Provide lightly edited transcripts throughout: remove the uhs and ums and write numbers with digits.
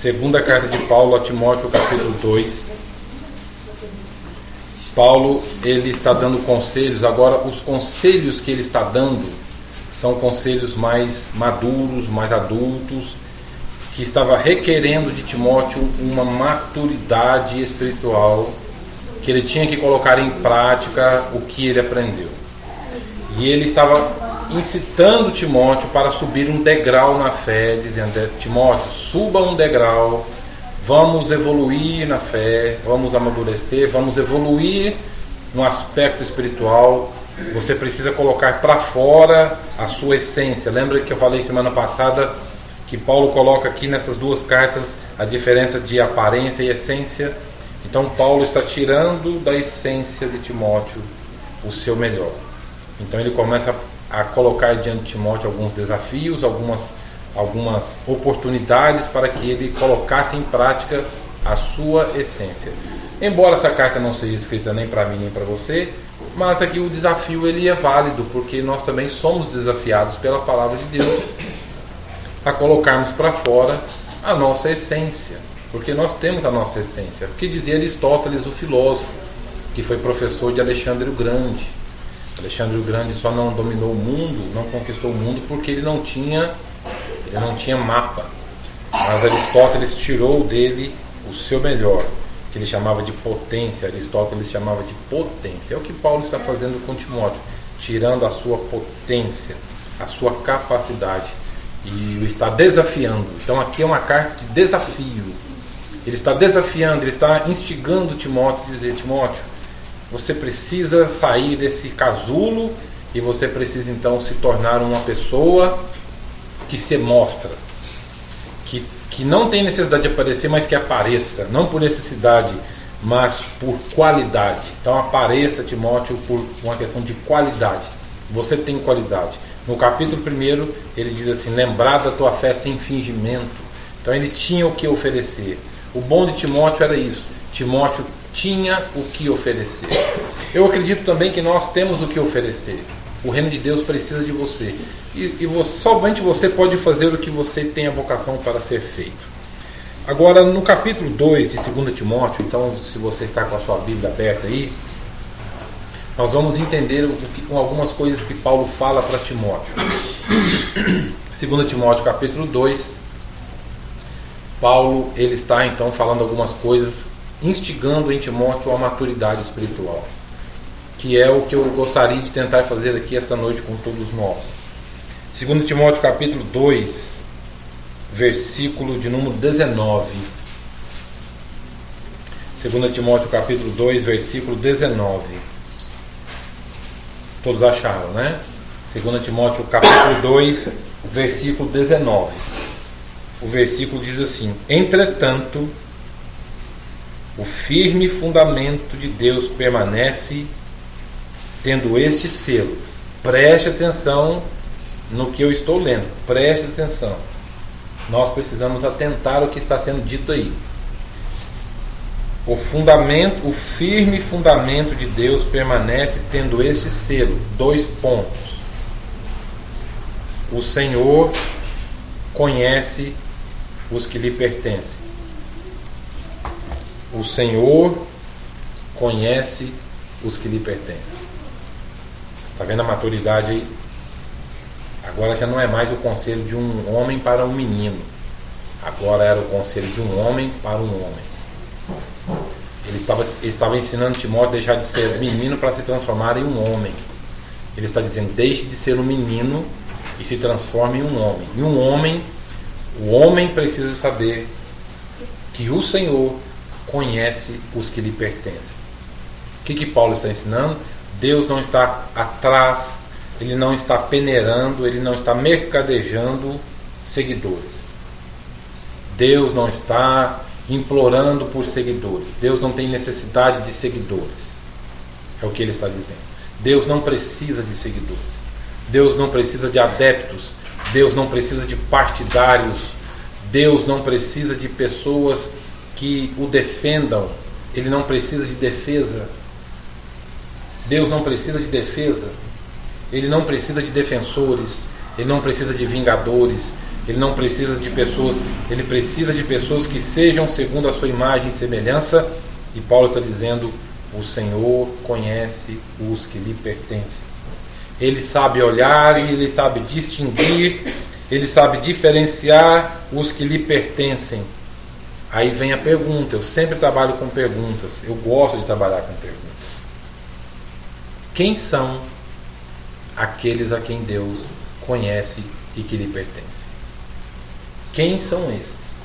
Segunda carta de Paulo a Timóteo, capítulo 2. Paulo, ele está dando conselhos. Agora, os conselhos que ele está dando são conselhos mais maduros, mais adultos, que estava requerendo de Timóteo uma maturidade espiritual, que ele tinha que colocar em prática o que ele aprendeu. E ele estava incitando Timóteo para subir um degrau na fé, dizendo: Timóteo, suba um degrau, vamos evoluir na fé, vamos amadurecer, vamos evoluir no aspecto espiritual. Você precisa colocar para fora a sua essência. Lembra que eu falei semana passada que Paulo coloca aqui nessas duas cartas a diferença de aparência e essência? Então Paulo está tirando da essência de Timóteo o seu melhor. Então ele começa a colocar diante de Timóteo alguns desafios, algumas oportunidades para que ele colocasse em prática a sua essência. Embora essa carta não seja escrita nem para mim nem para você, mas aqui o desafio ele é válido, porque nós também somos desafiados pela palavra de Deus a colocarmos para fora a nossa essência, porque nós temos a nossa essência. O que dizia Aristóteles, o filósofo, que foi professor de Alexandre o Grande. Alexandre o Grande só não dominou o mundo, não conquistou o mundo, porque ele não tinha mapa. Mas Aristóteles tirou dele o seu melhor, que ele chamava de potência. Aristóteles chamava de potência. É o que Paulo está fazendo com Timóteo, tirando a sua potência, a sua capacidade, e o está desafiando. Então aqui é uma carta de desafio. Ele está desafiando, ele está instigando Timóteo a dizer: Timóteo, você precisa sair desse casulo e você precisa então se tornar uma pessoa que se mostra, que não tem necessidade de aparecer, mas que apareça, não por necessidade, mas por qualidade. Então apareça, Timóteo, por uma questão de qualidade. Você tem qualidade. No capítulo 1 ele diz assim: lembrar da tua fé sem fingimento. Então ele tinha o que oferecer. O bom de Timóteo era isso. Timóteo tinha o que oferecer. Eu acredito também que nós temos o que oferecer. O reino de Deus precisa de você. E somente você pode fazer o que você tem a vocação para ser feito. Agora, no capítulo 2 de 2 Timóteo, então, se você está com a sua Bíblia aberta aí, nós vamos entender com algumas coisas que Paulo fala para Timóteo. 2 Timóteo capítulo 2, Paulo ele está então falando algumas coisas, instigando em Timóteo a maturidade espiritual, que é o que eu gostaria de tentar fazer aqui esta noite com todos nós. 2 Timóteo capítulo 2, versículo de número 19. 2 Timóteo capítulo 2, versículo 19. Todos acharam, né? 2 Timóteo capítulo 2, versículo 19. O versículo diz assim: entretanto, o firme fundamento de Deus permanece, tendo este selo. Preste atenção no que eu estou lendo. Preste atenção. Nós precisamos atentar ao que está sendo dito aí. O firme fundamento de Deus permanece, tendo este selo. 2 pontos. O Senhor conhece os que lhe pertencem. O Senhor conhece os que lhe pertencem. Está vendo a maturidade aí? Agora já não é mais o conselho de um homem para um menino. Agora era o conselho de um homem para um homem. Ele estava ensinando Timóteo a deixar de ser menino para se transformar em um homem. Ele está dizendo: deixe de ser um menino e se transforme em um homem. E o homem precisa saber que o Senhor conhece os que lhe pertencem. O que Paulo está ensinando? Deus não está atrás, ele não está peneirando, ele não está mercadejando seguidores. Deus não está implorando por seguidores. Deus não tem necessidade de seguidores. É o que ele está dizendo. Deus não precisa de seguidores. Deus não precisa de adeptos. Deus não precisa de partidários. Deus não precisa de pessoas que o defendam. Ele não precisa de defesa. Deus não precisa de defesa. Ele não precisa de defensores. Ele não precisa de vingadores. Ele não precisa de pessoas, ele precisa de pessoas que sejam segundo a sua imagem e semelhança. E Paulo está dizendo: o Senhor conhece os que lhe pertencem. Ele sabe olhar e ele sabe distinguir, ele sabe diferenciar os que lhe pertencem. Aí vem a pergunta. Eu sempre trabalho com perguntas. Eu gosto de trabalhar com perguntas. Quem são aqueles a quem Deus conhece e que lhe pertencem? Quem são esses?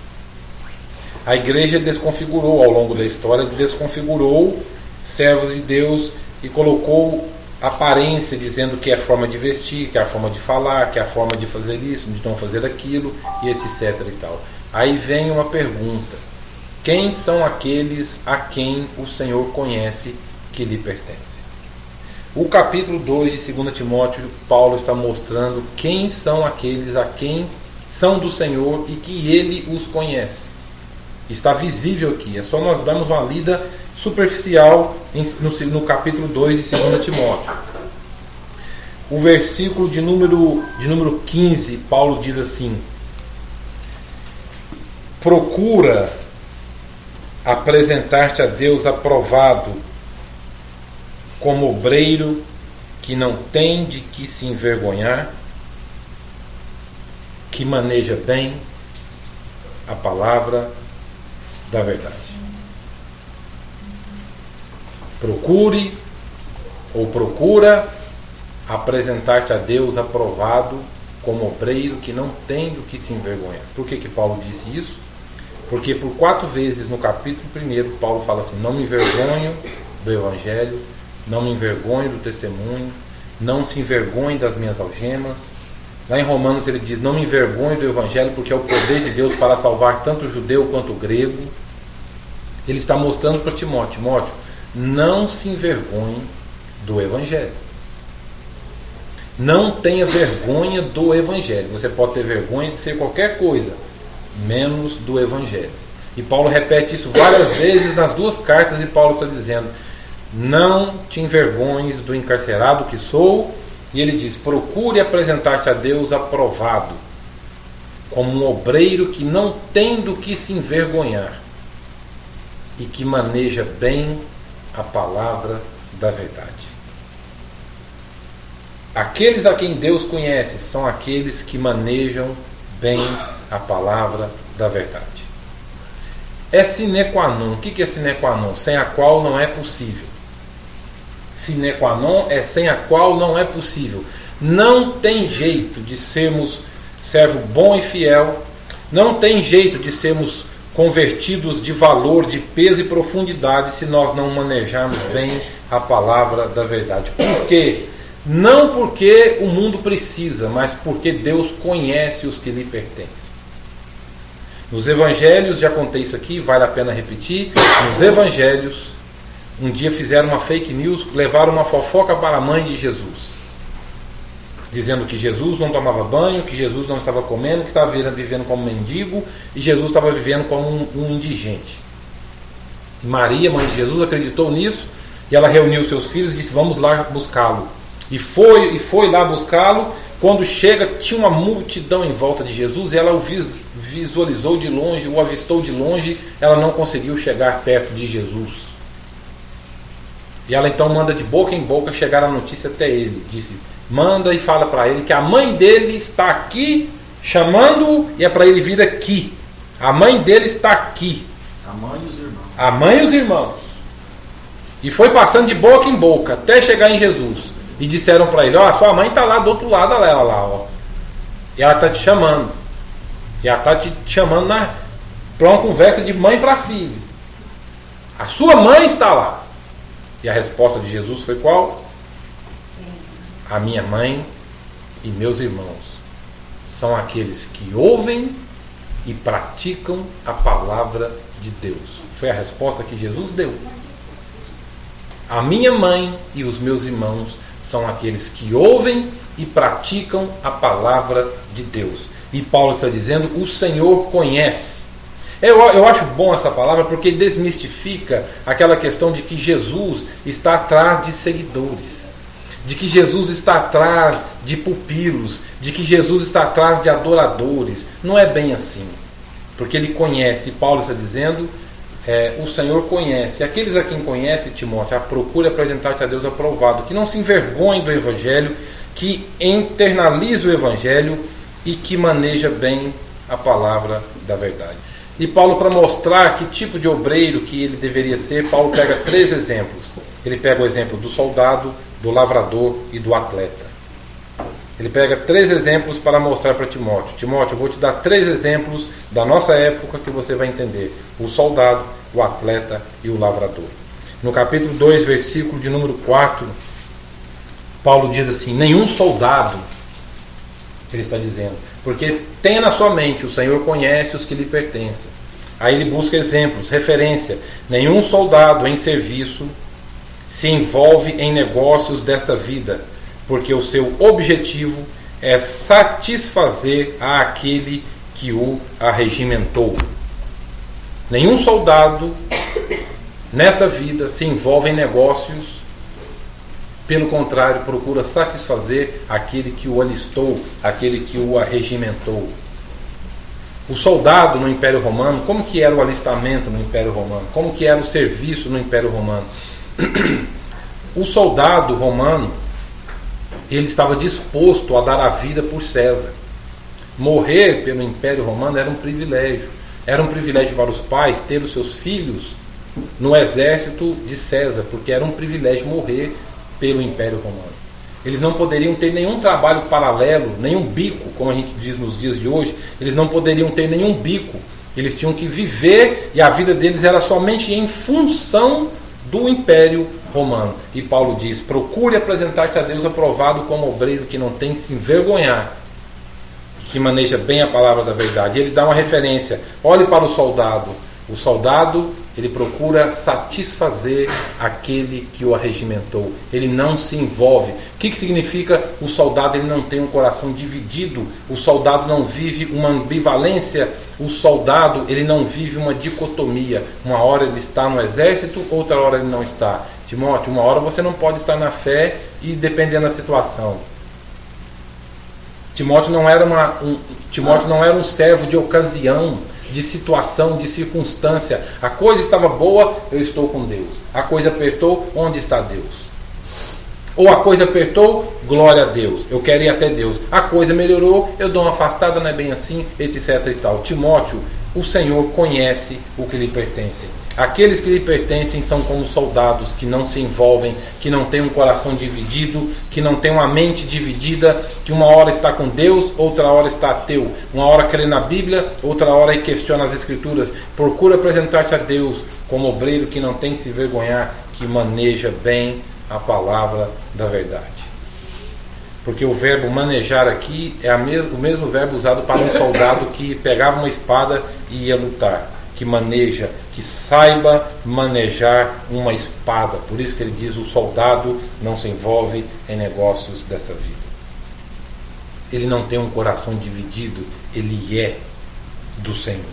A igreja desconfigurou ao longo da história, desconfigurou servos de Deus e colocou aparência, dizendo que é a forma de vestir, que é a forma de falar, que é a forma de fazer isso, de não fazer aquilo, e etc. e tal. Aí vem uma pergunta: quem são aqueles a quem o Senhor conhece que lhe pertence? O capítulo 2 de 2 Timóteo, Paulo está mostrando quem são aqueles a quem são do Senhor e que Ele os conhece. Está visível aqui, é só nós darmos uma lida superficial no capítulo 2 de 2 Timóteo. O versículo de número 15, Paulo diz assim: procura apresentar-te a Deus aprovado, como obreiro que não tem de que se envergonhar, que maneja bem a palavra da verdade. Procura apresentar-te a Deus aprovado, como obreiro que não tem do que se envergonhar. Por que Paulo disse isso? Porque por 4 vezes no capítulo 1 Paulo fala assim: não me envergonho do Evangelho, não me envergonho do testemunho, não se envergonhe das minhas algemas. Lá em Romanos ele diz: não me envergonhe do Evangelho, porque é o poder de Deus para salvar tanto o judeu quanto o grego. Ele está mostrando para Timóteo: não se envergonhe do Evangelho. Não tenha vergonha do Evangelho. Você pode ter vergonha de ser qualquer coisa, menos do Evangelho. E Paulo repete isso várias vezes nas 2 cartas, e Paulo está dizendo: não te envergonhes do encarcerado que sou. E ele diz: procure apresentar-te a Deus aprovado, como um obreiro que não tem do que se envergonhar e que maneja bem a palavra da verdade. Aqueles a quem Deus conhece são aqueles que manejam bem a palavra da verdade. É sine qua non. O que é sine qua non? Sem a qual não é possível. Sine qua non é sem a qual não é possível. Não tem jeito de sermos servo bom e fiel. Não tem jeito de sermos convertidos de valor, de peso e profundidade, se nós não manejarmos bem a palavra da verdade. Por quê? Não porque o mundo precisa, mas porque Deus conhece os que lhe pertencem. Nos evangelhos, já contei isso aqui, vale a pena repetir. Nos evangelhos, um dia fizeram uma fake news, levaram uma fofoca para a mãe de Jesus, dizendo que Jesus não tomava banho, que Jesus não estava comendo, que estava vivendo como mendigo, e Jesus estava vivendo como um indigente. E Maria, mãe de Jesus, acreditou nisso, e ela reuniu seus filhos e disse: vamos lá buscá-lo. E foi lá buscá-lo. Quando chega, tinha uma multidão em volta de Jesus, e ela o visualizou de longe, o avistou de longe. Ela não conseguiu chegar perto de Jesus. E ela então manda de boca em boca chegar a notícia até ele. Disse: manda e fala para ele que a mãe dele está aqui chamando-o, e é para ele vir aqui. A mãe dele está aqui. A mãe e os irmãos. A mãe e os irmãos. E foi passando de boca em boca até chegar em Jesus. E disseram para ele: ó, sua mãe está lá do outro lado dela lá, ó. E ela está te chamando. E ela está te chamando para uma conversa de mãe para filho. A sua mãe está lá. E a resposta de Jesus foi qual? A minha mãe e meus irmãos são aqueles que ouvem e praticam a palavra de Deus. Foi a resposta que Jesus deu. A minha mãe e os meus irmãos são aqueles que ouvem e praticam a palavra de Deus. E Paulo está dizendo: o Senhor conhece. Eu acho bom essa palavra porque desmistifica aquela questão de que Jesus está atrás de seguidores. de que Jesus está atrás de pupilos, de que Jesus está atrás de adoradores. Não é bem assim. Porque ele conhece, Paulo está dizendo, o Senhor conhece. Aqueles a quem conhece, Timóteo, procure apresentar-te a Deus aprovado, que não se envergonhe do Evangelho, que internalize o Evangelho e que maneja bem a palavra da verdade. E Paulo, para mostrar que tipo de obreiro que ele deveria ser, Paulo pega 3 exemplos. Ele pega o exemplo do soldado, do lavrador e do atleta. Ele pega 3 exemplos para mostrar para Timóteo. Timóteo, eu vou te dar 3 exemplos da nossa época que você vai entender. O soldado, o atleta e o lavrador. No capítulo 2, versículo de número 4, Paulo diz assim: nenhum soldado, ele está dizendo, porque tenha na sua mente, o Senhor conhece os que lhe pertencem. Aí ele busca exemplos, referência. Nenhum soldado em serviço se envolve em negócios desta vida, porque o seu objetivo é satisfazer aquele que o arregimentou. Nenhum soldado nesta vida se envolve em negócios, pelo contrário, procura satisfazer aquele que o alistou, aquele que o arregimentou. O soldado no Império Romano, como que era o alistamento no Império Romano? Como que era o serviço no Império Romano? O soldado romano, ele estava disposto a dar a vida por César. Morrer pelo Império Romano era um privilégio. Era um privilégio para os pais ter os seus filhos no exército de César, porque era um privilégio morrer pelo Império Romano. Eles não poderiam ter nenhum trabalho paralelo, nenhum bico, como a gente diz nos dias de hoje. Eles não poderiam ter nenhum bico. Eles tinham que viver, e a vida deles era somente em função do Império Romano. E Paulo diz: procure apresentar-te a Deus aprovado como obreiro que não tem que se envergonhar, que maneja bem a palavra da verdade. Ele dá uma referência: olhe para o soldado. O soldado, ele procura satisfazer aquele que o arregimentou. Ele não se envolve. O que significa o soldado? Ele não tem um coração dividido. O soldado não vive uma ambivalência. O soldado, ele não vive uma dicotomia. Uma hora ele está no exército, outra hora ele não está. Timóteo, uma hora você não pode estar na fé e dependendo da situação. Timóteo não era um servo de ocasião, de situação, de circunstância. A coisa estava boa, eu estou com Deus. A coisa apertou, onde está Deus? Ou a coisa apertou, glória a Deus, eu quero ir até Deus. A coisa melhorou, eu dou uma afastada, não é bem assim, etc e tal. Timóteo, o Senhor conhece o que lhe pertence. Aqueles que lhe pertencem são como soldados que não se envolvem, que não têm um coração dividido, que não têm uma mente dividida, que uma hora está com Deus, outra hora está ateu. Uma hora crê na Bíblia, outra hora questiona as Escrituras. Procura apresentar-te a Deus como obreiro que não tem que se vergonhar, que maneja bem a palavra da verdade. Porque o verbo manejar aqui é o mesmo verbo usado para um soldado que pegava uma espada e ia lutar. Que maneja, que saiba manejar uma espada. Por isso que ele diz: o soldado não se envolve em negócios dessa vida. Ele não tem um coração dividido, ele é do Senhor.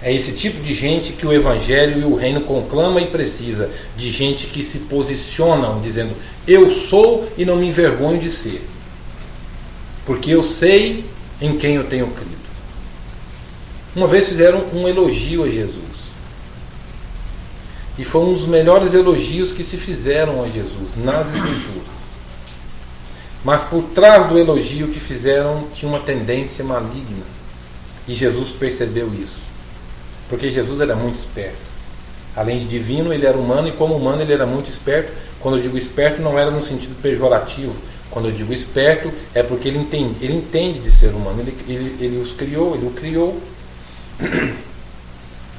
É esse tipo de gente que o Evangelho e o Reino conclama e precisa. De gente que se posicionam dizendo: eu sou e não me envergonho de ser, porque eu sei em quem eu tenho crido. Uma vez fizeram um elogio a Jesus, e foi um dos melhores elogios que se fizeram a Jesus nas Escrituras. Mas por trás do elogio que fizeram tinha uma tendência maligna, e Jesus percebeu isso, porque Jesus era muito esperto. Além de divino, ele era humano, e como humano ele era muito esperto. Quando eu digo esperto, não era no sentido pejorativo. Quando eu digo esperto, é porque ele entende de ser humano. Ele o criou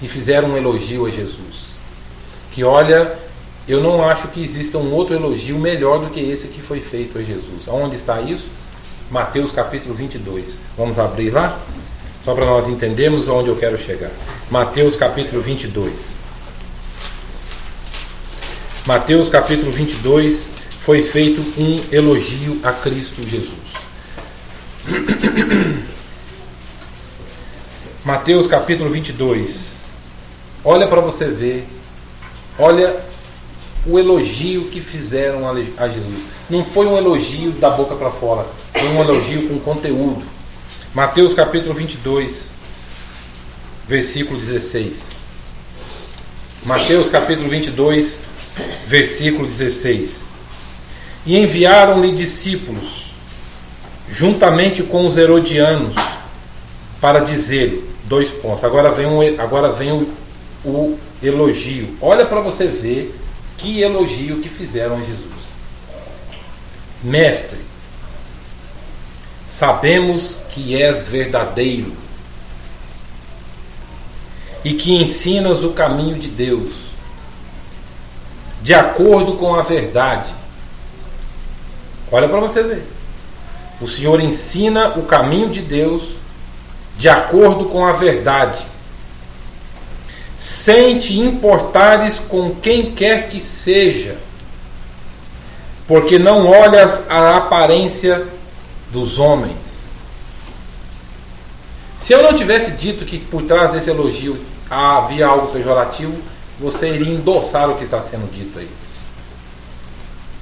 e fizeram um elogio a Jesus, que olha, eu não acho que exista um outro elogio melhor do que esse que foi feito a Jesus. Onde está isso? Mateus capítulo 22. Vamos abrir lá? Só para nós entendermos onde eu quero chegar. Mateus capítulo 22. Mateus capítulo 22 foi feito um elogio a Cristo Jesus. Mateus capítulo 22. Olha para você ver. Olha o elogio que fizeram a Jesus. Não foi um elogio da boca para fora, foi um elogio com conteúdo. Mateus capítulo 22, versículo 16. Mateus capítulo 22, versículo 16. E enviaram-lhe discípulos, juntamente com os herodianos, para dizer-lhe, 2 pontos. Agora vem o elogio. Olha para você ver que elogio que fizeram a Jesus. Mestre, sabemos que és verdadeiro e que ensinas o caminho de Deus, de acordo com a verdade. Olha para você ver. O Senhor ensina o caminho de Deus de acordo com a verdade, sem te importares com quem quer que seja, porque não olhas a aparência dos homens. Se eu não tivesse dito que por trás desse elogio havia algo pejorativo, você iria endossar o que está sendo dito aí.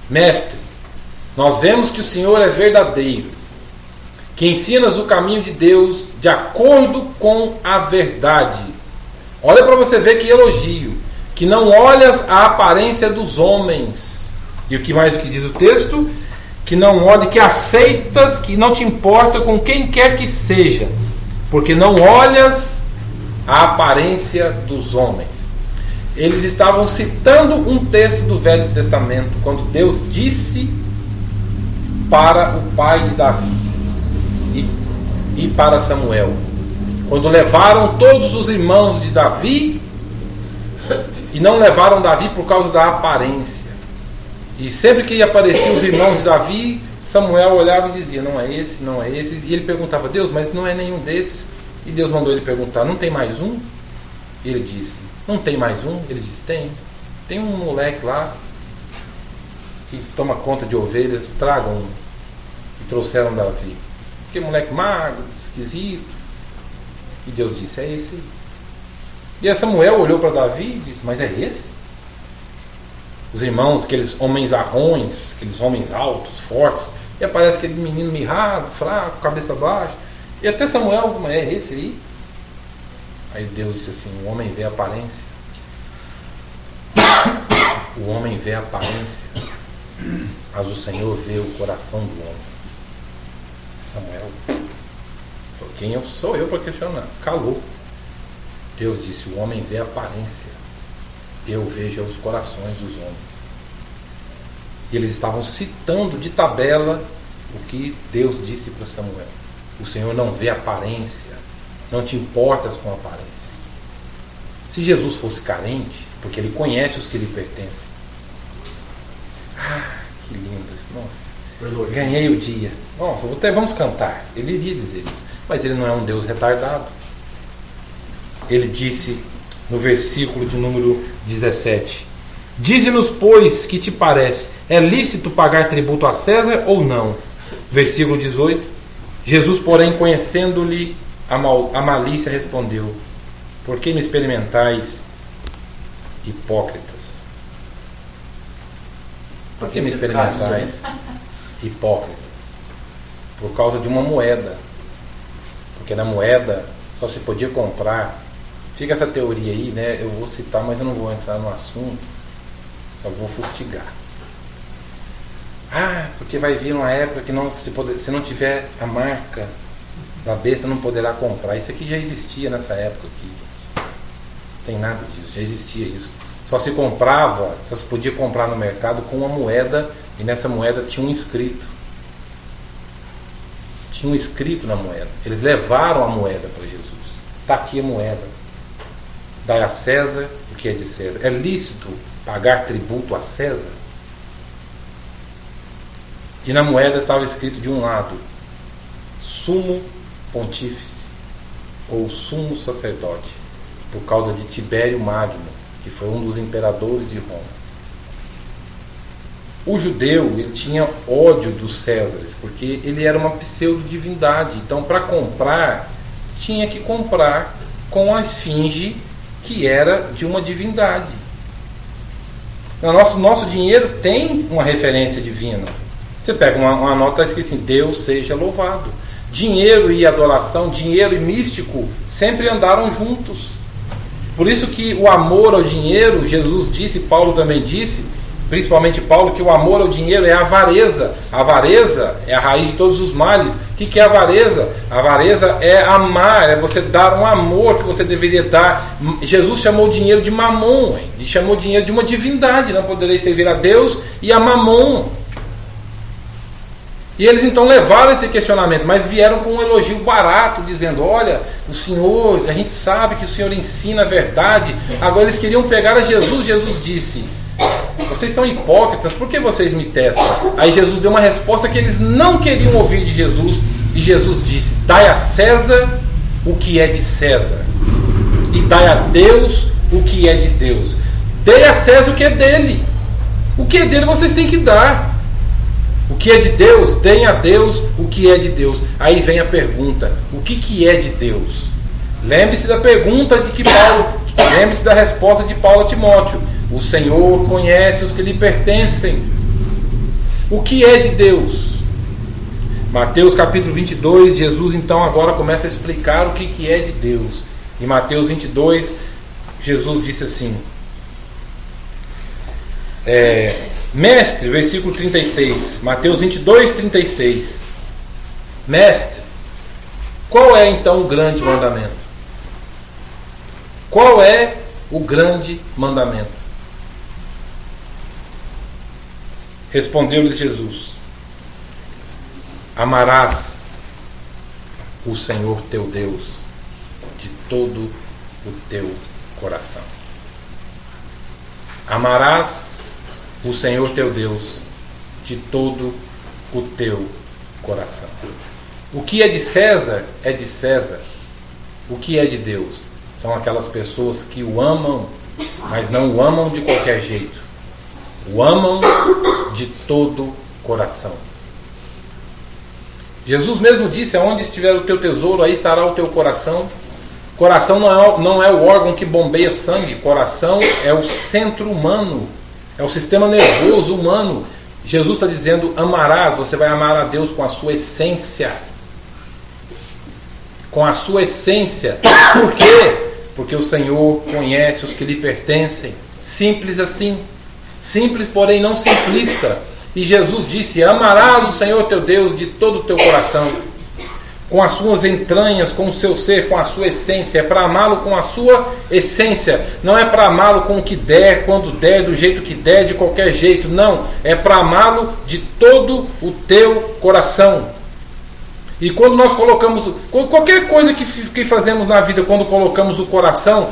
Mestre, nós vemos que o Senhor é verdadeiro, que ensinas o caminho de Deus de acordo com a verdade. Olha para você ver que elogio. Que não olhas a aparência dos homens. E o que mais que diz o texto? Que não olhe, que aceitas, que não te importa com quem quer que seja, porque não olhas a aparência dos homens. Eles estavam citando um texto do Velho Testamento, quando Deus disse para o pai de Davi e para Samuel, quando levaram todos os irmãos de Davi e não levaram Davi por causa da aparência. E sempre que apareciam os irmãos de Davi, Samuel olhava e dizia, não é esse, não é esse. E ele perguntava, Deus, mas não é nenhum desses. E Deus mandou ele perguntar, não tem mais um? E ele disse, não tem mais um? Ele disse, tem um moleque lá que toma conta de ovelhas, tragam um. E trouxeram Davi. Que moleque magro, esquisito. E Deus disse, é esse aí. E aí Samuel olhou para Davi e disse, mas é esse? Os irmãos, aqueles homens arrões, aqueles homens altos, fortes, e aparece aquele menino mirrado, fraco, cabeça baixa. E até Samuel, mas é esse aí? Aí Deus disse assim, o homem vê a aparência. O homem vê a aparência, mas o Senhor vê o coração do homem. Samuel falou, quem sou eu para questionar? Calou. Deus disse, o homem vê a aparência, eu vejo os corações dos homens. E eles estavam citando de tabela o que Deus disse para Samuel. O Senhor não vê a aparência, não te importas com a aparência. Se Jesus fosse carente, porque ele conhece os que lhe pertencem. Ah, que lindo isso, nossa. Ganhei o dia. Nossa, vamos cantar. Ele iria dizer isso. Mas ele não é um Deus retardado. Ele disse no versículo de número 17: dize-nos, pois, que te parece, é lícito pagar tributo a César ou não? Versículo 18: Jesus, porém, conhecendo-lhe a malícia, respondeu: por que me experimentais, hipócritas? Por que me experimentais, hipócritas? Por causa de uma moeda. Porque na moeda só se podia comprar. Fica essa teoria aí, né? Eu vou citar, mas eu não vou entrar no assunto. Só vou fustigar. Ah, porque vai vir uma época que se não tiver a marca da besta, não poderá comprar. Isso aqui já existia nessa época aqui. Não tem nada disso, já existia isso. Só se comprava, só se podia comprar no mercado com uma moeda, e nessa moeda tinha um escrito. Tinha um escrito na moeda. Eles levaram a moeda para Jesus. Está aqui a moeda. Dai a César o que é de César. É lícito pagar tributo a César? E na moeda estava escrito de um lado: sumo pontífice, ou sumo sacerdote, por causa de Tibério Magno, que foi um dos imperadores de Roma. O judeu, ele tinha ódio dos Césares, porque ele era uma pseudo-divindade. Então, para comprar, tinha que comprar com a esfinge, que era de uma divindade. Nosso dinheiro tem uma referência divina. Você pega uma nota escrita assim: Deus seja louvado. Dinheiro e adoração, dinheiro e místico sempre andaram juntos. Por isso que o amor ao dinheiro, Jesus disse, Paulo também disse, principalmente Paulo, que o amor ao dinheiro é a avareza. A avareza é a raiz de todos os males. O que é a avareza? A avareza é amar, é você dar um amor que você deveria dar. Jesus chamou o dinheiro de mamon, ele chamou o dinheiro de uma divindade. Não poderei servir a Deus e a mamon. E eles então levaram esse questionamento, mas vieram com um elogio barato, dizendo: olha, o Senhor, a gente sabe que o Senhor ensina a verdade. Agora eles queriam pegar a Jesus. Jesus disse: vocês são hipócritas, por que vocês me testam? Aí Jesus deu uma resposta que eles não queriam ouvir de Jesus. E Jesus disse: dai a César o que é de César, e dai a Deus o que é de Deus. Dê a César o que é dele. O que é dele vocês têm que dar. O que é de Deus, deem a Deus o que é de Deus. Aí vem a pergunta: o que é de Deus? Lembre-se da pergunta de que Paulo, lembre-se da resposta de Paulo a Timóteo: o Senhor conhece os que lhe pertencem. O que é de Deus? Mateus capítulo 22, Jesus então agora começa a explicar o que é de Deus. Em Mateus 22, Jesus disse assim: Mestre, versículo 36, Mateus 22, 36. Mestre, qual é então o grande mandamento? Qual é o grande mandamento? Respondeu-lhes Jesus: amarás o Senhor teu Deus de todo o teu coração. Amarás o Senhor teu Deus de todo o teu coração. O que é de César é de César. O que é de Deus são aquelas pessoas que o amam, mas não o amam de qualquer jeito. O amam de todo o coração. Jesus mesmo disse: aonde estiver o teu tesouro, aí estará o teu coração. Coração não é o órgão que bombeia sangue. Coração é o centro humano, é o sistema nervoso humano. Jesus está dizendo: amarás, você vai amar a Deus com a sua essência. Com a sua essência. Por quê? Porque o Senhor conhece os que lhe pertencem. Simples assim. Simples, porém não simplista. E Jesus disse: amarás o Senhor teu Deus de todo o teu coração, com as suas entranhas, com o seu ser, com a sua essência. É para amá-lo com a sua essência. Não é para amá-lo com o que der, quando der, do jeito que der, de qualquer jeito. Não. É para amá-lo de todo o teu coração. E quando nós colocamos qualquer coisa que fazemos na vida, quando colocamos o coração,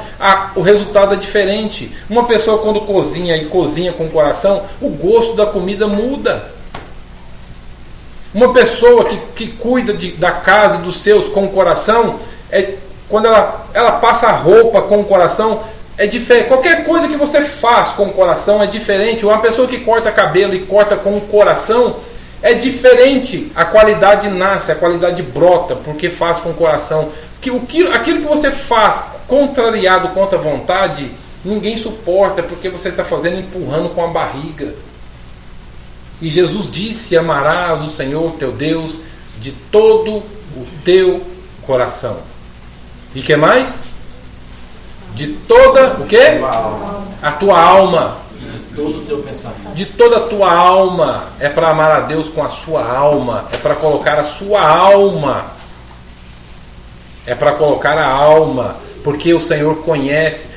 o resultado é diferente. Uma pessoa quando cozinha e cozinha com o coração, o gosto da comida muda. Uma pessoa que cuida da casa e dos seus com o coração, quando ela passa a roupa com o coração, é diferente. Qualquer coisa que você faz com o coração é diferente. Uma pessoa que corta cabelo e corta com o coração, é diferente. A qualidade nasce, a qualidade brota, porque faz com o coração. Aquilo que você faz contrariado contra a vontade, ninguém suporta, porque você está fazendo empurrando com a barriga. E Jesus disse: amarás o Senhor teu Deus de todo o teu coração. E que mais? De toda o quê? A tua alma. Todo o teu pensamento. De toda a tua alma. É para amar a Deus com a sua alma. É para colocar a sua alma. É para colocar a alma. Porque o Senhor conhece.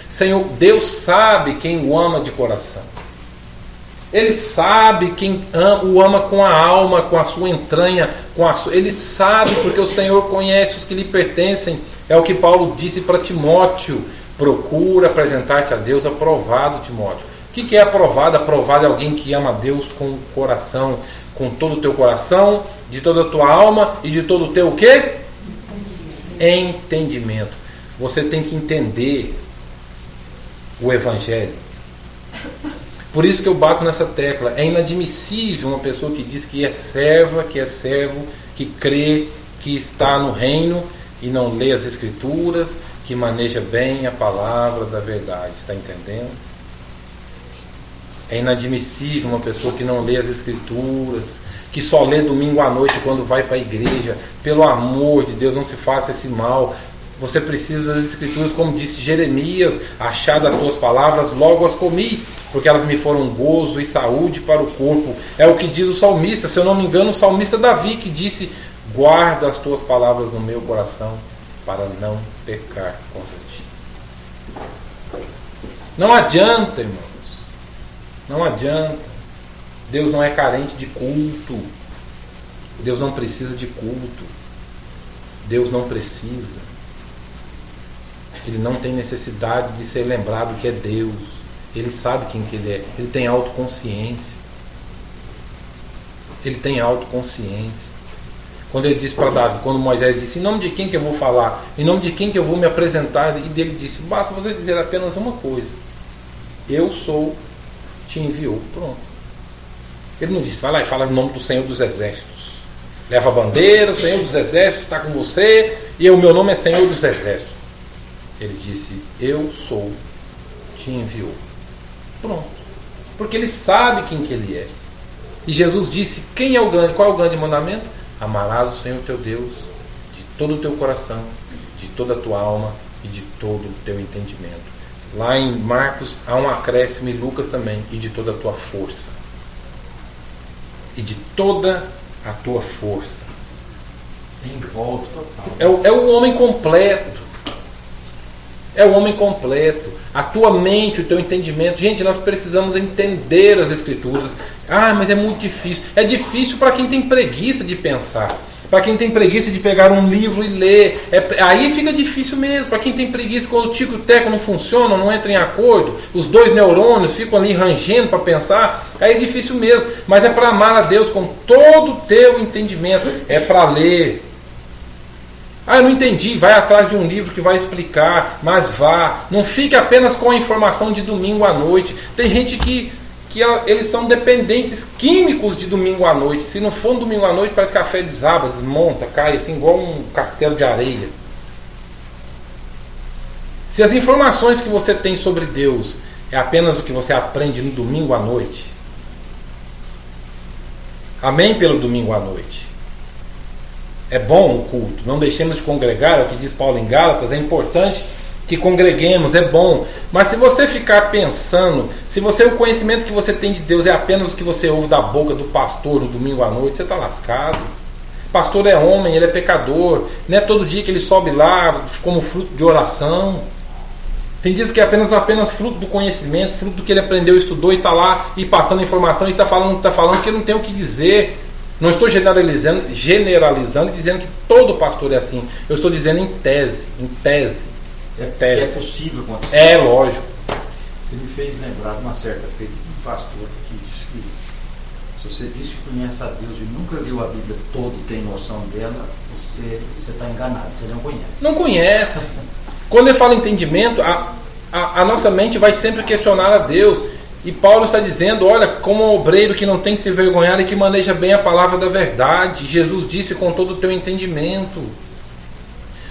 Deus sabe quem o ama de coração. Ele sabe quem o ama com a alma, com a sua entranha. Ele sabe, porque o Senhor conhece os que lhe pertencem. É o que Paulo disse para Timóteo: procura apresentar-te a Deus aprovado, Timóteo. O que é aprovado? Aprovado é alguém que ama a Deus com o coração, com todo o teu coração, de toda a tua alma e de todo o teu o quê? Entendimento. Você tem que entender o Evangelho. Por isso que eu bato nessa tecla. É inadmissível uma pessoa que diz que é serva, que é servo, que crê, que está no reino e não lê as Escrituras, que maneja bem a palavra da verdade. Está entendendo? É inadmissível uma pessoa que não lê as Escrituras, que só lê domingo à noite quando vai para a igreja. Pelo amor de Deus, não se faça esse mal. Você precisa das Escrituras, como disse Jeremias: achado as tuas palavras, logo as comi, porque elas me foram gozo e saúde para o corpo. É o que diz o salmista, se eu não me engano, o salmista Davi, que disse: guarda as tuas palavras no meu coração, para não pecar contra ti. Não adianta, irmãos. Não adianta. Deus não é carente de culto. Deus não precisa de culto. Deus não precisa. Ele não tem necessidade de ser lembrado que é Deus. Ele sabe quem que Ele é. Ele tem autoconsciência. Ele tem autoconsciência. Quando ele disse para Davi, quando Moisés disse: em nome de quem que eu vou falar? Em nome de quem que eu vou me apresentar? E dele disse: basta você dizer apenas uma coisa: eu sou, te enviou. Pronto. Ele não disse: vai lá e fala em nome do Senhor dos Exércitos. Leva a bandeira, o Senhor dos Exércitos está com você, e o meu nome é Senhor dos Exércitos. Ele disse: eu sou, te enviou. Pronto. Porque ele sabe quem que ele é. E Jesus disse: quem é o grande? Qual é o grande mandamento? Amarás o Senhor teu Deus de todo o teu coração, de toda a tua alma e de todo o teu entendimento. Lá em Marcos há um acréscimo, e Lucas também: e de toda a tua força. E de toda a tua força. Envolve total. É o homem completo. É o homem completo. A tua mente, o teu entendimento. Gente, nós precisamos entender as Escrituras. Ah, mas é muito difícil. É difícil para quem tem preguiça de pensar. Para quem tem preguiça de pegar um livro e ler. Aí fica difícil mesmo. Para quem tem preguiça, quando o tico e o teco não funcionam, não entram em acordo, os dois neurônios ficam ali rangendo para pensar, aí é difícil mesmo. Mas é para amar a Deus com todo o teu entendimento. É para ler. Ah, eu não entendi. Vai atrás de um livro que vai explicar, mas vá. Não fique apenas com a informação de domingo à noite. Tem gente que eles são dependentes químicos de domingo à noite. Se não for domingo à noite, parece que a fé desaba, desmonta, cai assim, igual um castelo de areia. Se as informações que você tem sobre Deus é apenas o que você aprende no domingo à noite, amém pelo domingo à noite. É bom o culto, não deixemos de congregar, é o que diz Paulo em Gálatas, é importante que congreguemos, é bom. Mas se você ficar pensando, se o conhecimento que você tem de Deus é apenas o que você ouve da boca do pastor no domingo à noite, você está lascado. Pastor é homem, ele é pecador, não é todo dia que ele sobe lá como fruto de oração. Tem dias que é apenas fruto do conhecimento, fruto do que ele aprendeu, estudou, e está lá e passando informação, e está falando que ele não tem o que dizer. Não estou generalizando e dizendo que todo pastor é assim. Eu estou dizendo em tese. Que é possível acontecer. É lógico. Você me fez lembrar de uma certa feita de um pastor que disse que se você diz que conhece a Deus e nunca leu a Bíblia toda e tem noção dela, você está enganado, você não conhece. Não conhece. Quando ele fala entendimento, a nossa mente vai sempre questionar a Deus. E Paulo está dizendo: olha, como um obreiro que não tem que se envergonhar e que maneja bem a palavra da verdade. Jesus disse: com todo o teu entendimento.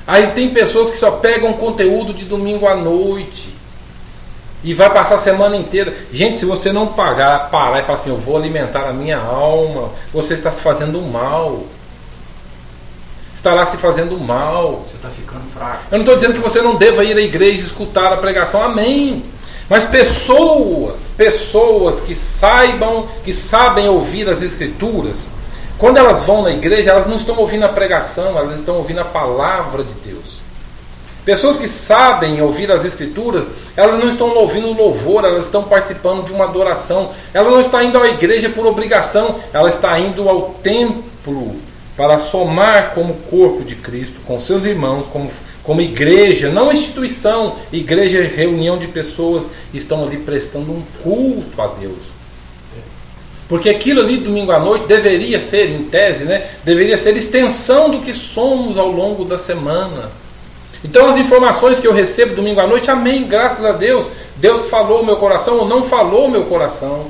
Aí tem pessoas que só pegam conteúdo de domingo à noite e vai passar a semana inteira. Gente, se você não parar e falar assim: eu vou alimentar a minha alma, você está se fazendo mal. Está lá se fazendo mal. Você está ficando fraco. Eu não estou dizendo que você não deva ir à igreja e escutar a pregação. Amém. Mas pessoas que sabem ouvir as Escrituras, quando elas vão na igreja, elas não estão ouvindo a pregação, elas estão ouvindo a palavra de Deus. Pessoas que sabem ouvir as Escrituras, elas não estão ouvindo louvor, elas estão participando de uma adoração. Ela não está indo à igreja por obrigação, ela está indo ao templo para somar como corpo de Cristo com seus irmãos, como igreja, não instituição. Igreja é reunião de pessoas que estão ali prestando um culto a Deus. Porque aquilo ali domingo à noite deveria ser, em tese, deveria ser extensão do que somos ao longo da semana. Então as informações que eu recebo domingo à noite, amém, graças a Deus. Deus falou o meu coração ou não falou o meu coração.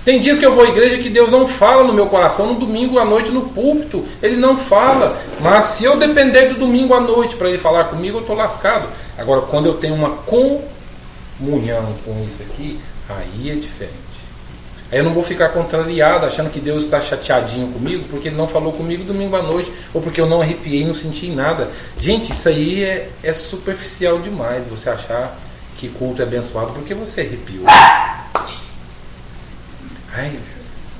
Tem dias que eu vou à igreja que Deus não fala no meu coração, no domingo à noite no púlpito, Ele não fala. Mas se eu depender do domingo à noite para Ele falar comigo, eu estou lascado. Agora, quando eu tenho uma comunhão com isso aqui, Aí é diferente. Aí eu não vou ficar contrariado, achando que Deus está chateadinho comigo, porque Ele não falou comigo domingo à noite, ou porque eu não arrepiei, não senti nada. Gente, isso aí é superficial demais, você achar que culto é abençoado porque você arrepiou. Ai,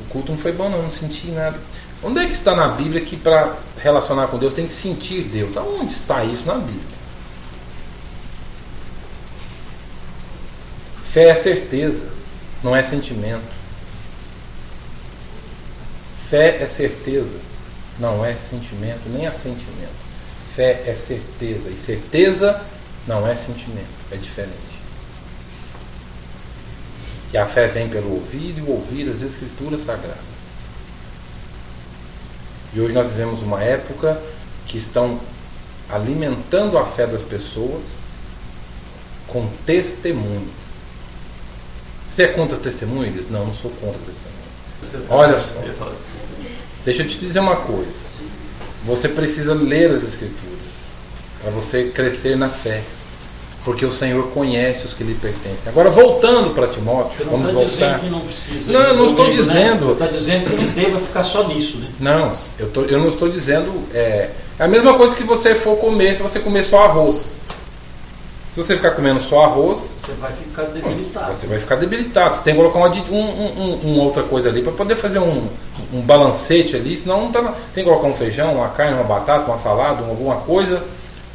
o culto não foi bom não senti nada. Onde é que está na Bíblia que para relacionar com Deus tem que sentir Deus? Aonde está isso na Bíblia? Fé é certeza, não é sentimento. Fé é certeza, não é sentimento, nem assentimento. Fé é certeza, e certeza não é sentimento, é diferente. E a fé vem pelo ouvir e o ouvir as Escrituras Sagradas. E hoje nós vivemos uma época que estão alimentando a fé das pessoas com testemunho. Você é contra testemunho? Eles, não sou contra testemunho. Olha só, deixa eu te dizer uma coisa. Você precisa ler as Escrituras para você crescer na fé, porque o Senhor conhece os que lhe pertencem. Agora, voltando para Timóteo, vamos voltar. Que não precisa. Não estou dizendo. Você está dizendo que não deva ficar só nisso, né? Não, eu não estou dizendo. É a mesma coisa que você for comer, se você comer só arroz. Se você ficar comendo só arroz, você vai ficar debilitado. Você vai ficar debilitado. Você tem que colocar uma outra coisa ali para poder fazer um balancete ali. Senão não tá, tem que colocar um feijão, uma carne, uma batata, uma salada, alguma coisa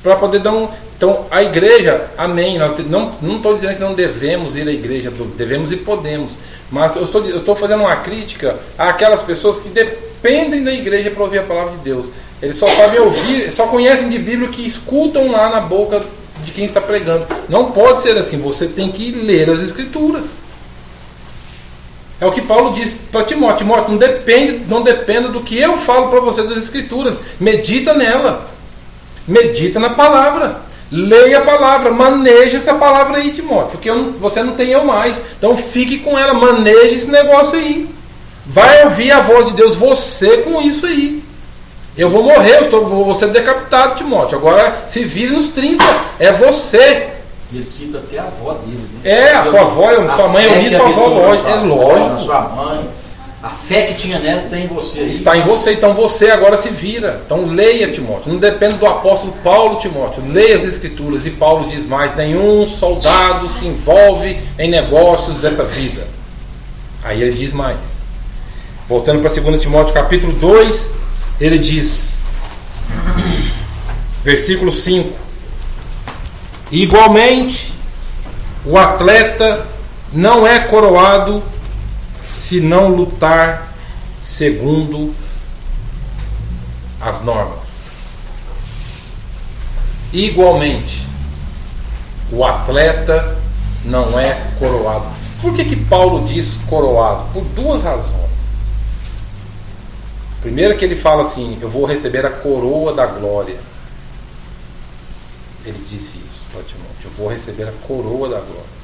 para poder dar um. Então a igreja, amém. Não estou dizendo que não devemos ir à igreja, devemos e podemos. Mas eu estou fazendo uma crítica àquelas pessoas que dependem da igreja para ouvir a palavra de Deus. Eles só sabem ouvir, só conhecem de Bíblia que escutam lá na boca de quem está pregando. Não pode ser assim. Você tem que ler as Escrituras. É o que Paulo diz para Timóteo. Timóteo, não dependa do que eu falo para você das Escrituras. Medita nela. Medita na palavra. Leia a palavra. Maneje essa palavra aí, Timóteo. Porque você não tem eu mais. Então fique com ela. Maneje esse negócio aí. Vai ouvir a voz de Deus. Você com isso aí. Eu vou morrer, vou ser decapitado, Timóteo. Agora se vire nos 30. É você. Ele cita até a avó dele, né? É, a sua avó, sua mãe, eu li sua avó, lógico. É lógico. A sua mãe. A fé que tinha nessa está em você. Aí. Está em você, então você agora se vira. Então leia, Timóteo. Não depende do apóstolo Paulo, Timóteo. Leia as Escrituras. E Paulo diz mais: nenhum soldado se envolve em negócios dessa vida. Aí ele diz mais. Voltando para 2 Timóteo capítulo 2, ele diz, versículo 5: igualmente, o atleta não é coroado se não lutar segundo as normas. Igualmente, o atleta não é coroado. Por que Paulo diz coroado? Por duas razões. Primeiro que ele fala assim: eu vou receber a coroa da glória. Ele disse isso para Timóteo: eu vou receber a coroa da glória.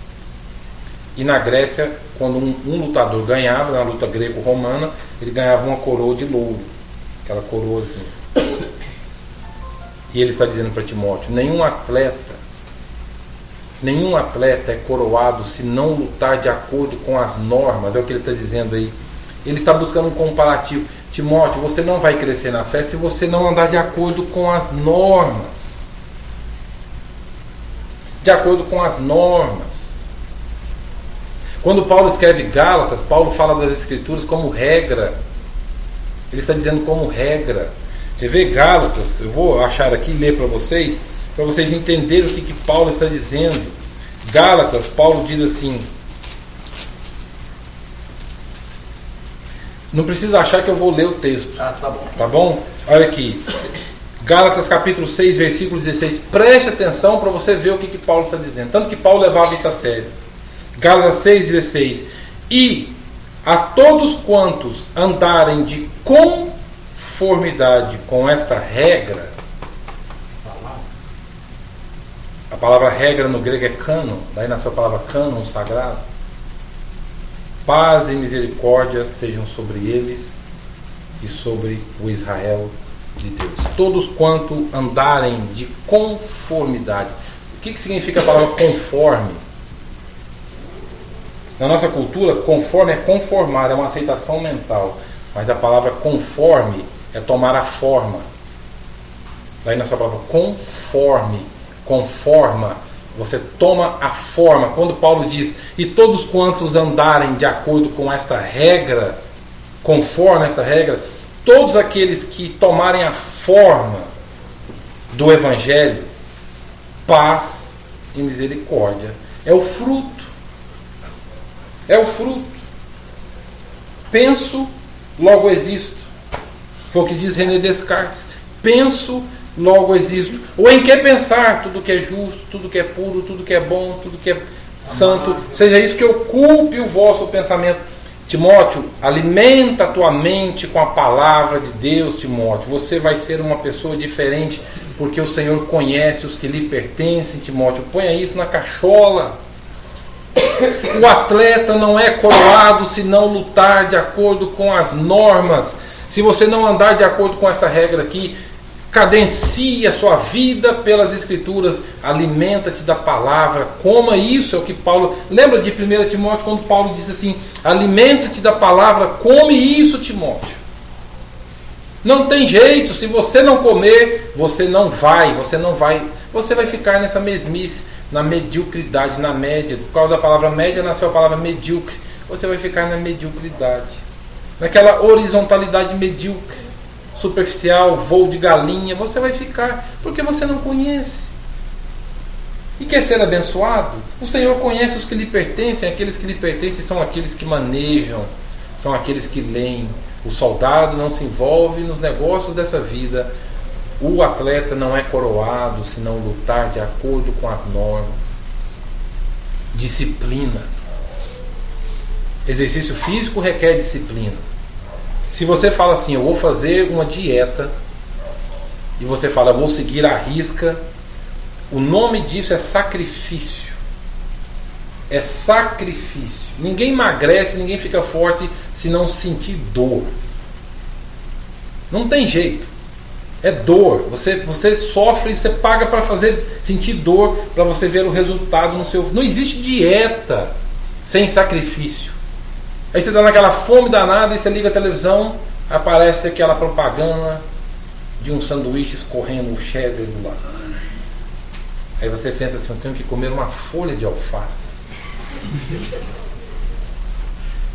E na Grécia, quando um lutador ganhava, na luta greco-romana, ele ganhava uma coroa de louro. Aquela coroa assim. E ele está dizendo para Timóteo: nenhum atleta é coroado se não lutar de acordo com as normas. É o que ele está dizendo aí. Ele está buscando um comparativo. Timóteo, você não vai crescer na fé se você não andar de acordo com as normas. De acordo com as normas. Quando Paulo escreve Gálatas, Paulo fala das Escrituras como regra. Ele está dizendo como regra. Quer ver Gálatas? Eu vou achar aqui e ler para vocês entenderem o que Paulo está dizendo. Gálatas, Paulo diz assim. Não precisa achar que eu vou ler o texto. Tá bom. Tá bom? Olha aqui. Gálatas capítulo 6, versículo 16. Preste atenção para você ver o que Paulo está dizendo. Tanto que Paulo levava isso a sério. Gálatas 6, 16. E a todos quantos andarem de conformidade com esta regra. A palavra regra no grego é cânon. Daí nasceu a palavra cânon, sagrado. Paz e misericórdia sejam sobre eles e sobre o Israel de Deus. Todos quanto andarem de conformidade. O que significa a palavra conforme? Na nossa cultura, conforme é conformar, é uma aceitação mental. Mas a palavra conforme é tomar a forma. Daí na sua palavra conforme, conforma, você toma a forma. Quando Paulo diz, e todos quantos andarem de acordo com esta regra, conforme esta regra, todos aqueles que tomarem a forma do Evangelho, paz e misericórdia. É o fruto. É o fruto. Penso, logo existo. Foi o que diz René Descartes. Penso, logo existo. Ou em que pensar tudo que é justo, tudo que é puro, tudo que é bom, tudo que é santo. Seja isso que ocupe o vosso pensamento. Timóteo, alimenta a tua mente com a palavra de Deus, Timóteo. Você vai ser uma pessoa diferente, porque o Senhor conhece os que lhe pertencem, Timóteo. Ponha isso na cachola. O atleta não é coroado se não lutar de acordo com as normas. Se você não andar de acordo com essa regra aqui, cadencie a sua vida pelas Escrituras, alimenta-te da palavra, coma isso, é o que Paulo... Lembra de 1 Timóteo, quando Paulo disse assim, alimenta-te da palavra, come isso, Timóteo. Não tem jeito, se você não comer, você vai ficar nessa mesmice, na mediocridade, na média. Por causa da palavra média, nasceu a palavra medíocre. Você vai ficar na mediocridade, naquela horizontalidade medíocre, superficial, voo de galinha. Você vai ficar, porque você não conhece. E quer ser abençoado? O Senhor conhece os que lhe pertencem. Aqueles que lhe pertencem são aqueles que manejam, são aqueles que leem. O soldado não se envolve nos negócios dessa vida. O atleta não é coroado se não lutar de acordo com as normas. Disciplina. Exercício físico requer disciplina. Se você fala assim, eu vou fazer uma dieta, e você fala, eu vou seguir à risca, o nome disso é sacrifício. É sacrifício. Ninguém emagrece, ninguém fica forte se não sentir dor. Não tem jeito. É dor. Você sofre, você paga para sentir dor, para você ver o resultado no seu... Não existe dieta sem sacrifício. Aí você está naquela fome danada e você liga a televisão, aparece aquela propaganda de um sanduíche escorrendo o cheddar do lado. Aí você pensa assim, eu tenho que comer uma folha de alface.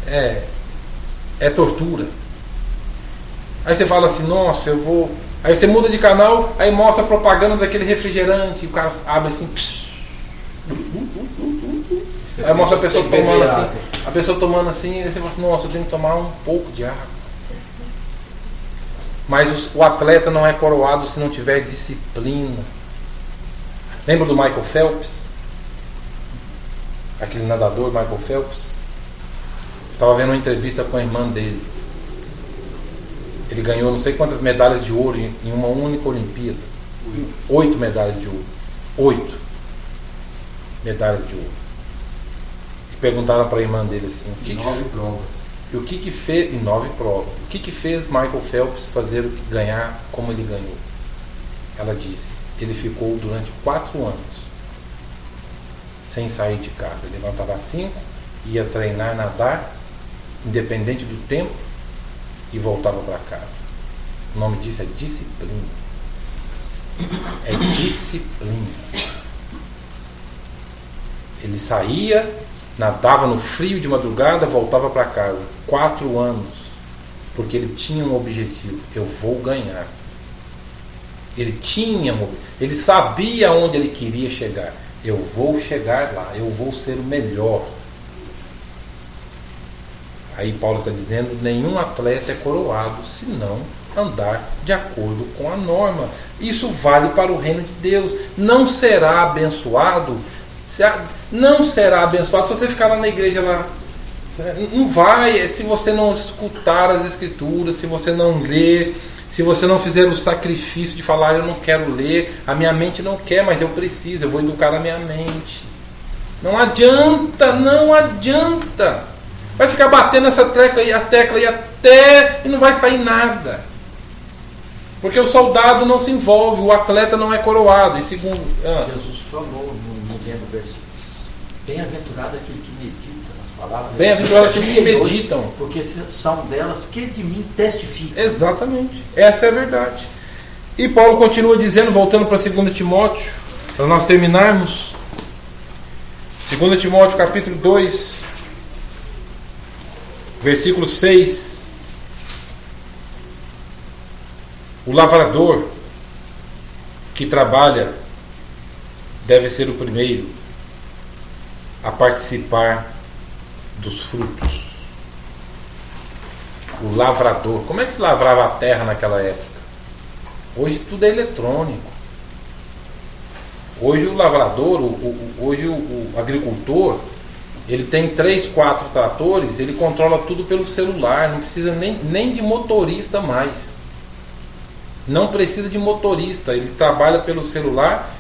É tortura. Aí você fala assim, nossa, eu vou... Aí você muda de canal, aí mostra a propaganda daquele refrigerante, o cara abre assim... Aí mostra a pessoa tomando assim, a pessoa tomando assim, e você fala assim, nossa, eu tenho que tomar um pouco de água. Mas o atleta não é coroado se não tiver disciplina. Lembra do Michael Phelps? Aquele nadador Michael Phelps? Estava vendo uma entrevista com a irmã dele. Ele ganhou não sei quantas medalhas de ouro em uma única Olimpíada. 8 medalhas de ouro. 8 medalhas de ouro. E perguntaram para a irmã dele assim, em 9 provas. O que fez Michael Phelps ganhar como ele ganhou? Ela disse, ele ficou durante 4 anos sem sair de casa. Ele levantava às 5, ia treinar, nadar, independente do tempo, e voltava para casa. O nome disso é disciplina. É disciplina. Ele saía, nadava no frio de madrugada, voltava para casa. 4 anos. Porque ele tinha um objetivo. Eu vou ganhar. Ele sabia onde ele queria chegar. Eu vou chegar lá. Eu vou ser o melhor. Aí Paulo está dizendo, nenhum atleta é coroado se não andar de acordo com a norma. Isso vale para o reino de Deus. Não será abençoado se você ficar lá na igreja lá. Não vai, se você não escutar as escrituras, se você não ler, se você não fizer o sacrifício de falar, eu não quero ler, a minha mente não quer, mas eu preciso, eu vou educar a minha mente. Não adianta. Vai ficar batendo essa tecla e não vai sair nada. Porque o soldado não se envolve, o atleta não é coroado. E segundo... Jesus falou no mesmo versículo, bem-aventurado aquele que medita nas palavra. Bem-aventurados aqueles que meditam. Porque são delas que de mim testificam. Exatamente. Essa é a verdade. E Paulo continua dizendo, voltando para 2 Timóteo, para nós terminarmos. 2 Timóteo capítulo 2, versículo 6. O lavrador que trabalha deve ser o primeiro a participar dos frutos. O lavrador. Como é que se lavrava a terra naquela época? Hoje tudo é eletrônico. Hoje o lavrador, hoje o agricultor, ele tem 3, 4 tratores, ele controla tudo pelo celular, não precisa nem de motorista mais. Não precisa de motorista, ele trabalha pelo celular,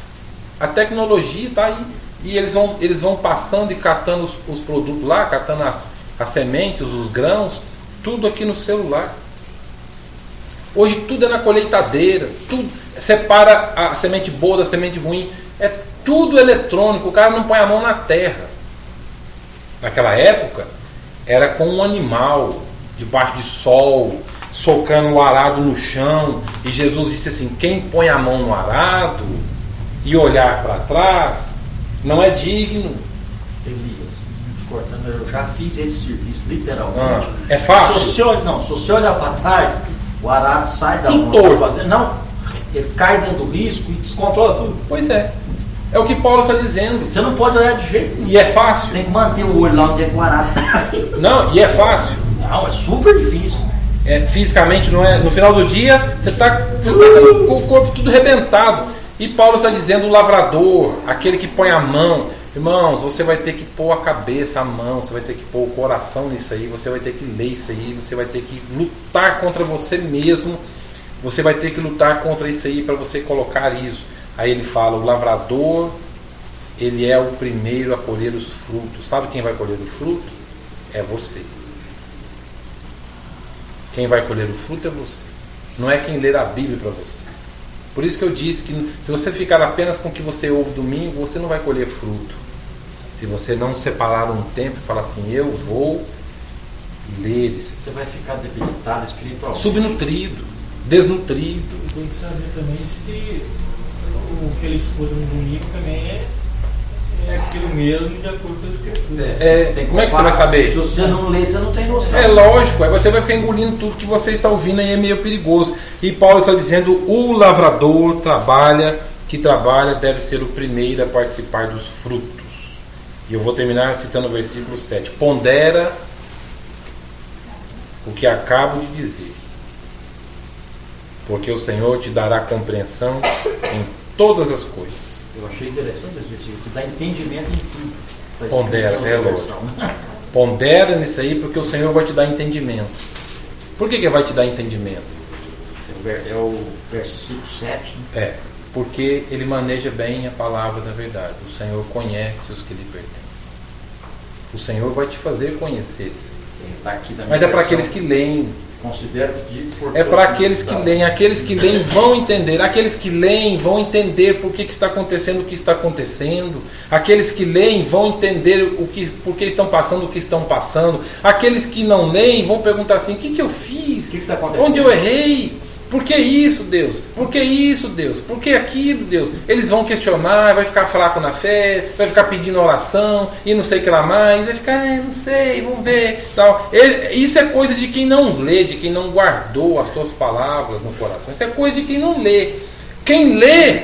a tecnologia está aí. E eles vão passando e catando os produtos lá, catando as sementes, os grãos, tudo aqui no celular. Hoje tudo é na colheitadeira, tudo separa a semente boa da semente ruim, é tudo eletrônico, o cara não põe a mão na terra. Naquela época era com um animal, debaixo de sol, socando o arado no chão, e Jesus disse assim: quem põe a mão no arado e olhar para trás não é digno. Elias, cortando, eu já fiz esse serviço, literalmente. É fácil? Se você olhar para trás, o arado sai da tudo mão. torto. Fazer, não, ele cai dentro do risco e descontrola tudo. Pois é. É o que Paulo está dizendo. Você não pode olhar de jeito nenhum. E é fácil? Tem que manter o olho lá onde é que o arado está. Não, e é fácil. Não, é super difícil. Fisicamente não é. No final do dia, você está com o corpo tudo rebentado. E Paulo está dizendo: o lavrador, aquele que põe a mão. Irmãos, você vai ter que pôr a cabeça, a mão, você vai ter que pôr o coração nisso aí, você vai ter que ler isso aí, você vai ter que lutar contra você mesmo, você vai ter que lutar contra isso aí para você colocar isso. Aí ele fala: o lavrador, ele é o primeiro a colher os frutos. Sabe quem vai colher o fruto? É você. Quem vai colher o fruto é você. Não é quem ler a Bíblia para você. Por isso que eu disse que se você ficar apenas com o que você ouve domingo, você não vai colher fruto. Se você não separar um tempo e falar assim: eu vou ler isso. Você vai ficar debilitado espiritualmente. Subnutrido, desnutrido. Tem que saber também se o que ele escuta no domingo também é aquilo mesmo de acordo com as escrituras. Como é que você vai saber? Se você não lê, você não tem noção. É lógico, aí você vai ficar engolindo tudo que você está ouvindo aí, é meio perigoso. E Paulo está dizendo: o lavrador que trabalha deve ser o primeiro a participar dos frutos. E eu vou terminar citando o versículo 7. Pondera o que acabo de dizer, porque o Senhor te dará compreensão em todas as coisas. Eu achei interessante esse versículo, que dá entendimento em tudo. Pondera, é lógico. Pondera nisso aí, porque o Senhor vai te dar entendimento. Por que vai te dar entendimento? É o versículo 7. Né? Porque ele maneja bem a palavra da verdade. O Senhor conhece os que lhe pertencem. O Senhor vai te fazer conhecer isso. Mas é para aqueles que leem. Considero que é para aqueles que leem. Aqueles que leem vão entender. Aqueles que leem vão entender por que está acontecendo o que está acontecendo. Aqueles que leem vão entender por que estão passando o que estão passando. Aqueles que não leem vão perguntar assim: o que eu fiz? O que está acontecendo? Onde eu errei? Por que isso, Deus? Por que isso, Deus? Por que aquilo, Deus? Eles vão questionar, vai ficar fraco na fé, vai ficar pedindo oração e não sei o que lá mais, vai ficar, não sei, vamos ver, tal. Isso é coisa de quem não lê, de quem não guardou as tuas palavras no coração. Isso é coisa de quem não lê. Quem lê,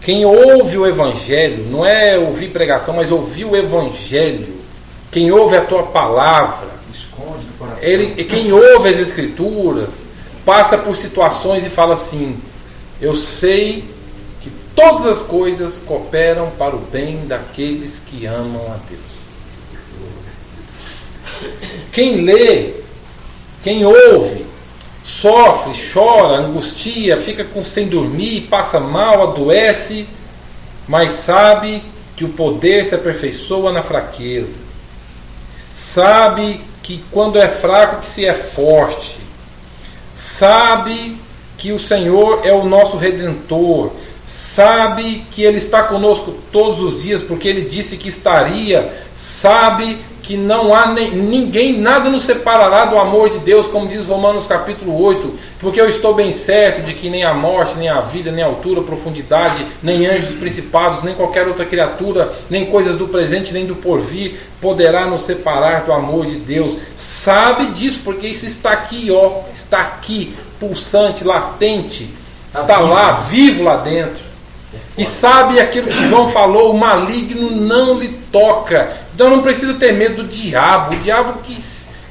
quem ouve o Evangelho, não é ouvir pregação, mas ouvir o Evangelho, quem ouve a tua palavra, quem ouve as Escrituras, passa por situações e fala assim: eu sei que todas as coisas cooperam para o bem daqueles que amam a Deus. Quem lê, quem ouve, sofre, chora, angustia, fica sem dormir, passa mal, adoece, mas sabe que o poder se aperfeiçoa na fraqueza. Sabe que quando é fraco que se é forte. Sabe que o Senhor é o nosso Redentor. sabe que Ele está conosco todos os dias, porque Ele disse que estaria, sabe que não há ninguém, nada nos separará do amor de Deus, como diz Romanos capítulo 8, porque eu estou bem certo de que nem a morte, nem a vida, nem a altura, profundidade, nem anjos principados, nem qualquer outra criatura, nem coisas do presente, nem do porvir, poderá nos separar do amor de Deus. Sabe disso, porque isso está aqui, ó, está aqui, pulsante, latente, está lá, vivo lá dentro. E sabe aquilo que João falou, o maligno não lhe toca. Então não precisa ter medo do diabo. O diabo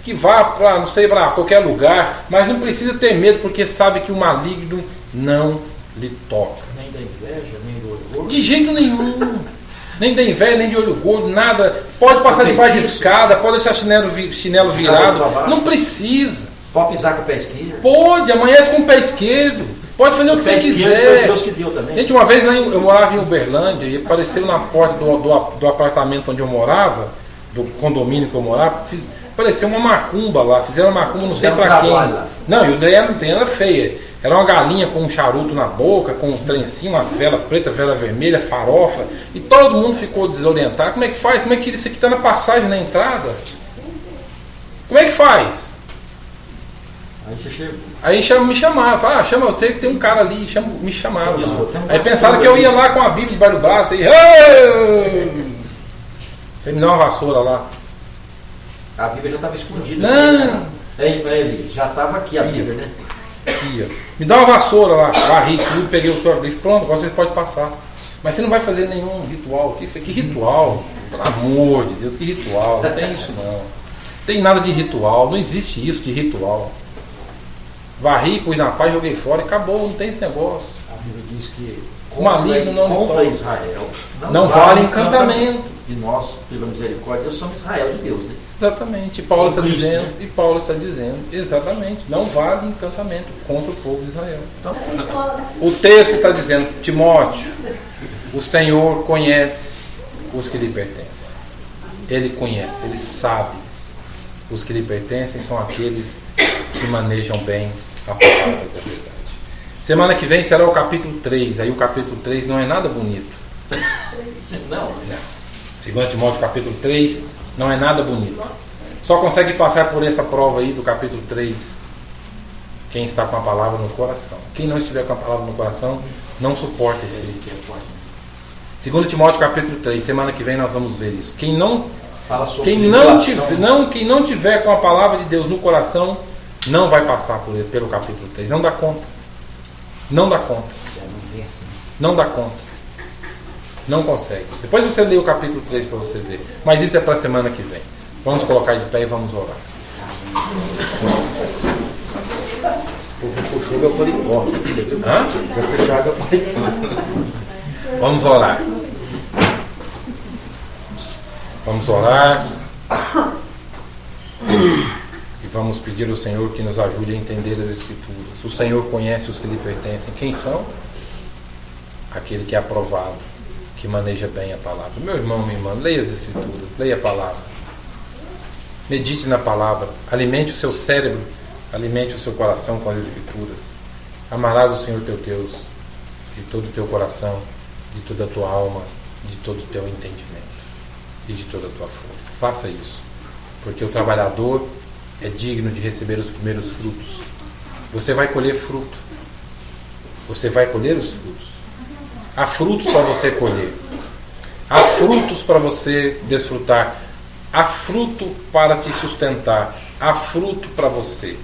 que vá para, não sei, para qualquer lugar, mas não precisa ter medo, porque sabe que o maligno não lhe toca. Nem da inveja, nem do olho gordo. De jeito nenhum. Nem da inveja, nem de olho gordo, nada. Pode passar debaixo de escada, pode deixar chinelo virado. Não precisa. Pode pisar com o pé esquerdo. Pode, amanhece com o pé esquerdo. Pode fazer o que você quiser. Deus que deu também. Gente, uma vez eu morava em Uberlândia e apareceu na porta do apartamento onde eu morava, do condomínio que eu morava, apareceu uma macumba lá. Fizeram uma macumba, não sei pra quem. Não, e o ideia não era feia. Era uma galinha com um charuto na boca, com um trencinho, umas velas pretas, vela vermelha, farofa. E todo mundo ficou desorientado. Como é que faz? Como é que tira isso aqui? Está na passagem, na entrada? Como é que faz? Aí você chegou. Aí me chamaram, falaram, chama, eu sei que tem um cara ali, me chamaram. Aí pensaram que eu ia lá com a Bíblia debaixo do braço e você me dá uma vassoura lá. A Bíblia já estava escondida. Não. Ele já estava aqui a Bíblia, né? Aqui, ó. Me dá uma vassoura lá, varri tudo, peguei o seu livro, pronto, agora vocês podem passar. Mas você não vai fazer nenhum ritual aqui. Que ritual? Pelo amor de Deus, que ritual? Não tem isso não. Não tem nada de ritual, não existe isso de ritual. Varri, pus na paz, joguei fora e acabou, não tem esse negócio. A Bíblia diz que o maligno não contra Israel não vale encantamento. E nós, pela misericórdia, somos Israel de Deus, né? Exatamente. E Paulo está dizendo, exatamente, não vale encantamento contra o povo de Israel. Então, o texto está dizendo, Timóteo, o Senhor conhece os que lhe pertencem. Ele conhece, ele sabe. Os que lhe pertencem são aqueles que manejam bem a palavra da verdade. Semana que vem será o capítulo 3. Aí o capítulo 3 não é nada bonito. Não. 2 Timóteo capítulo 3 não é nada bonito. Só consegue passar por essa prova aí do capítulo 3 quem está com a palavra no coração. Quem não estiver com a palavra no coração não suporta esse livro. 2 Timóteo capítulo 3. Semana que vem nós vamos ver isso. Quem não tiver com a palavra de Deus no coração não vai passar pelo capítulo 3. Não dá conta. Não dá conta. Não dá conta. Não consegue. Depois você lê o capítulo 3 para você ver. Mas isso é para a semana que vem. Vamos colocar de pé e vamos orar. Vamos orar. Vamos orar. E vamos pedir ao Senhor que nos ajude a entender as Escrituras. O Senhor conhece os que lhe pertencem. Quem são? Aquele que é aprovado, que maneja bem a palavra. Meu irmão, minha irmã, leia as Escrituras, leia a palavra. Medite na palavra. Alimente o seu cérebro, alimente o seu coração com as Escrituras. Amarás o Senhor teu Deus de todo o teu coração, de toda a tua alma, de todo o teu entendimento e de toda a tua força. Faça isso, porque o trabalhador é digno de receber os primeiros frutos. Você vai colher fruto. Você vai colher os frutos. Há frutos para você colher. Há frutos para você desfrutar. Há fruto para te sustentar. Há fruto para você.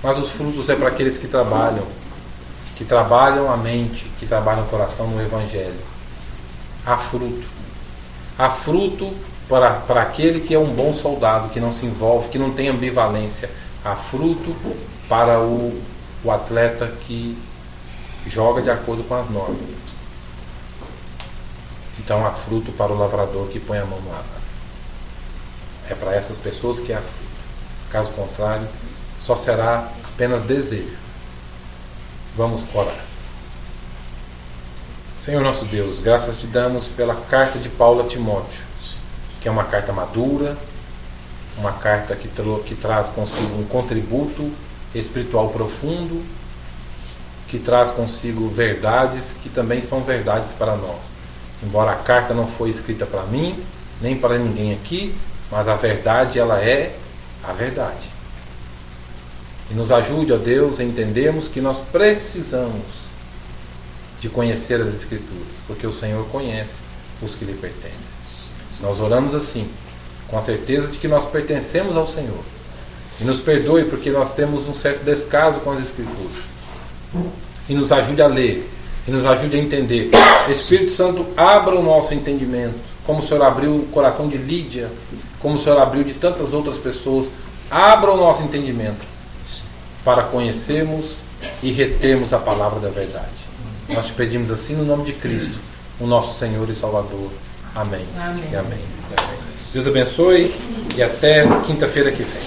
Mas os frutos é para aqueles que trabalham a mente, que trabalham o coração no Evangelho. Há fruto. Há fruto para aquele que é um bom soldado, que não se envolve, que não tem ambivalência. Há fruto para o atleta que joga de acordo com as normas. Então há fruto para o lavrador que põe a mão no arado. É para essas pessoas que há fruto. Caso contrário, só será apenas desejo. Vamos orar. Senhor nosso Deus, graças te damos pela carta de Paulo a Timóteo, que é uma carta madura, uma carta que traz consigo um contributo espiritual profundo, que traz consigo verdades que também são verdades para nós. Embora a carta não foi escrita para mim, nem para ninguém aqui, mas a verdade, ela é a verdade. E nos ajude, ó Deus, a entendermos que nós precisamos de conhecer as Escrituras, porque o Senhor conhece os que lhe pertencem. Nós oramos assim, com a certeza de que nós pertencemos ao Senhor. E nos perdoe porque nós temos um certo descaso com as Escrituras. E nos ajude a ler, e nos ajude a entender. Espírito Santo, abra o nosso entendimento, como o Senhor abriu o coração de Lídia, como o Senhor abriu de tantas outras pessoas. Abra o nosso entendimento para conhecermos e retermos a palavra da verdade. Nós te pedimos assim no nome de Cristo, o nosso Senhor e Salvador. Amém. Amém. E amém. Deus abençoe e até quinta-feira que vem.